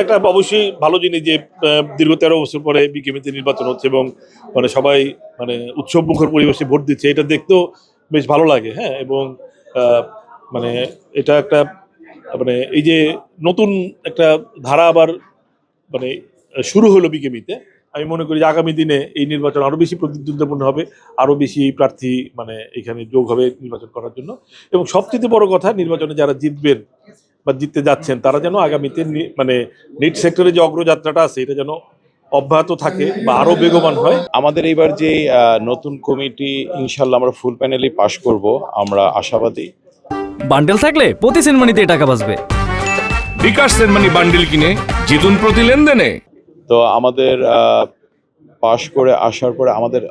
একটা অবশ্যই ভালো জিনিস যে দীর্ঘ 13 বছর পরে বিকেপিতে নির্বাচন হচ্ছে এবং মানে সবাই মানে উৎসব মুখর পরিবেশে ভোট দিচ্ছে, এটা দেখতেও বেশ ভালো লাগে। হ্যাঁ, এবং মানে এটা একটা মানে এই যে নতুন একটা ধারা আবার মানে শুরু হলো বিকেপিতে। আমি মনে করি যে আগামী দিনে এই নির্বাচন আরো বেশি প্রতিদ্বন্দ্বিপূর্ণ হবে, আরো বেশি প্রার্থী মানে এখানে যোগ হবে নির্বাচন করার জন্য। এবং সবচেয়ে বড় কথা, নির্বাচনে যারা জিতবেন বা জিততে যাচ্ছেন তারা যেন আগামীতে মানে নিট সেক্টরে যে অগ্রযাত্রাটা আছে এটা যেন অব্যাহত থাকে বা আরো বেগবান হয়। আমাদের এবার যে নতুন কমিটি ইনশাল্লাহ আমরা ফুল প্যানেলই পাশ করব, আমরা আশাবাদী। বান্ডেল থাকলে প্রতি সেনমানিতে টাকা বাঁচবে। বিকাশ সেনমানি বান্ডেল কিনে জিতুন প্রতি লেনদেনে। তো আমাদের পাশ করে আসার পরে আমাদের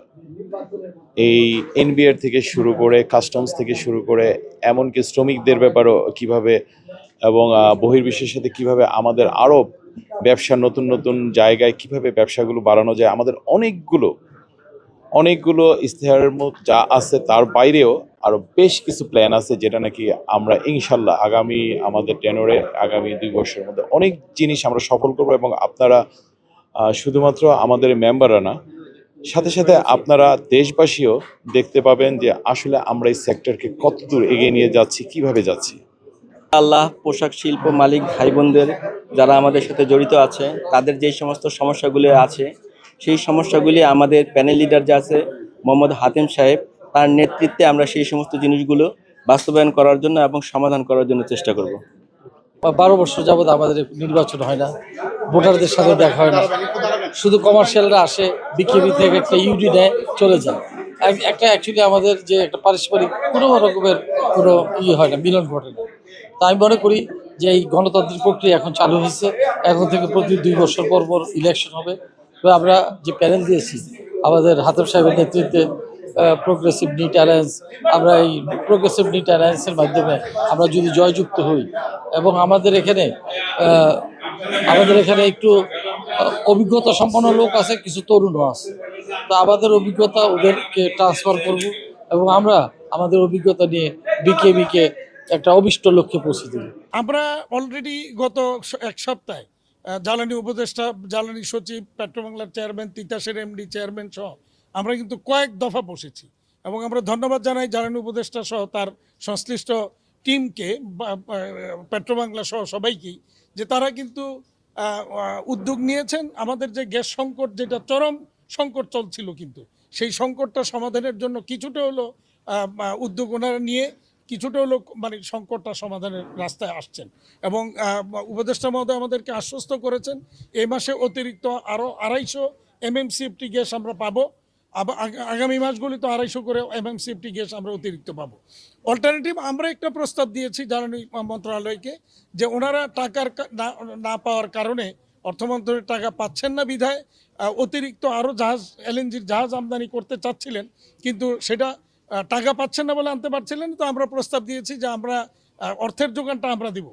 এই এনবিআর থেকে শুরু করে কাস্টমস থেকে শুরু করে এমনকি শ্রমিকদের ব্যাপারেও কিভাবে এবং বহির্বিশ্বের সাথে কিভাবে আমাদের আরও ব্যবসার নতুন নতুন জায়গায় কিভাবে ব্যবসাগুলো বাড়ানো যায়, আমাদের অনেকগুলো ইশতেহারের মধ্যে যা আছে তার বাইরেও আরও বেশ কিছু প্ল্যান আছে, যেটা নাকি আমরা ইনশাল্লাহ আগামী আমাদের টেনরে আগামী 2 বছরের মধ্যে অনেক জিনিস আমরা সফল করব। এবং আপনারা শুধুমাত্র আমাদের মেম্বাররা না, সাথে সাথে আপনারা দেশবাসীও দেখতে পাবেন যে আসলে আমরা এই সেক্টরকে কতদূর এগিয়ে নিয়ে যাচ্ছি, কিভাবে যাচ্ছি। আল্লাহ পোশাক শিল্প মালিক ভাই বোনদের যারা আমাদের সাথে জড়িত আছে, তাদের যে সমস্ত সমস্যাগুলি আছে সেই সমস্যাগুলি আমাদের প্যানেল লিডার যে আছে মোহাম্মদ হাতিম সাহেব, তার নেতৃত্বে আমরা সেই সমস্ত জিনিসগুলো বাস্তবায়ন করার জন্য এবং সমাধান করার জন্য চেষ্টা করব। 12 বছর যাবৎ আমাদের নির্বাচন হয় না, ভোটারদের সাথে দেখা হয় না, শুধু কমার্শিয়ালরা আসে বিকেপি থেকে একটা ইউডি নেয় চলে যায়। একটা অ্যাকচুয়ালি আমাদের যে একটা পারস্পরিক কোনো রকমের কোনো হয় না, মিলন ঘটে না। তা আমি মনে করি যে এই গণতান্ত্রিক প্রক্রিয়া এখন চালু হয়েছে, এখন থেকে প্রতি 2 বছর পর পর ইলেকশন হবে। তো আমরা যে প্যানেল দিয়েছি আমাদের হাতিম সাহেবের নেতৃত্বে প্রোগ্রেসিভ নিট অ্যালায়েন্স, আমরা এই প্রোগ্রেসিভ নিট অ্যালায়েন্সের মাধ্যমে আমরা যদি জয়যুক্ত হই এবং আমাদের এখানে একটু অভিজ্ঞতা সম্পন্ন লোক আছে, কিছু তরুণও আছে, তো আমাদের অভিজ্ঞতা ওদেরকে ট্রান্সফার করব এবং আমরা আমাদের অভিজ্ঞতা নিয়ে বিকেবিকে একটা অভিষ্ট লক্ষ্যে পৌঁছে দেব। আমরা অলরেডি গত 1 সপ্তাহে জ্বালানি উপদেষ্টা, জ্বালানি সচিব, পেট্রোবাংলার চেয়ারম্যান, তিতাসের এমডি চেয়ারম্যান সহ আমরা কিন্তু কয়েক দফা বসেছি এবং আমরা ধন্যবাদ জানাই জ্বালানি উপদেষ্টা সহ তার সংশ্লিষ্ট টিমকে, পেট্রোবাংলা সহ সবাইকেই, যে তারা কিন্তু উদ্যোগ নিয়েছেন। আমাদের যে গ্যাস সংকট, যেটা চরম সংকট চলছিল, কিন্তু সেই সংকটটা সমাধানের জন্য কিছুটা হলো উদ্যোগ ওনারা নিয়ে কিছুটা হলো মানে সংকটটা সমাধানের রাস্তায় আসছেন। এবং উপদেষ্টা মহোদয় আমাদেরকে আশ্বস্ত করেছেন এই মাসে অতিরিক্ত আরও 250 MMCFT গ্যাস আমরা পাবো। আগামী মাসগুলিতে 250 করে MMCFT গ্যাস আমরা অতিরিক্ত পাবো। অল্টারনেটিভ আমরা একটা প্রস্তাব দিয়েছি জ্বালানি মন্ত্রণালয়কে, যে ওনারা টাকার না পাওয়ার কারণে, অর্থ মন্ত্রণালয়ের টাকা পাচ্ছেন না বিধায় অতিরিক্ত আরও এলএনজির জাহাজ আমদানি করতে চাচ্ছিলেন, কিন্তু সেটা টাকা পাচ্ছেন না বলে আনতে পারছিলেন। তো আমরা প্রস্তাব দিয়েছি যে আমরা অর্থের যোগানটা আমরা দিব।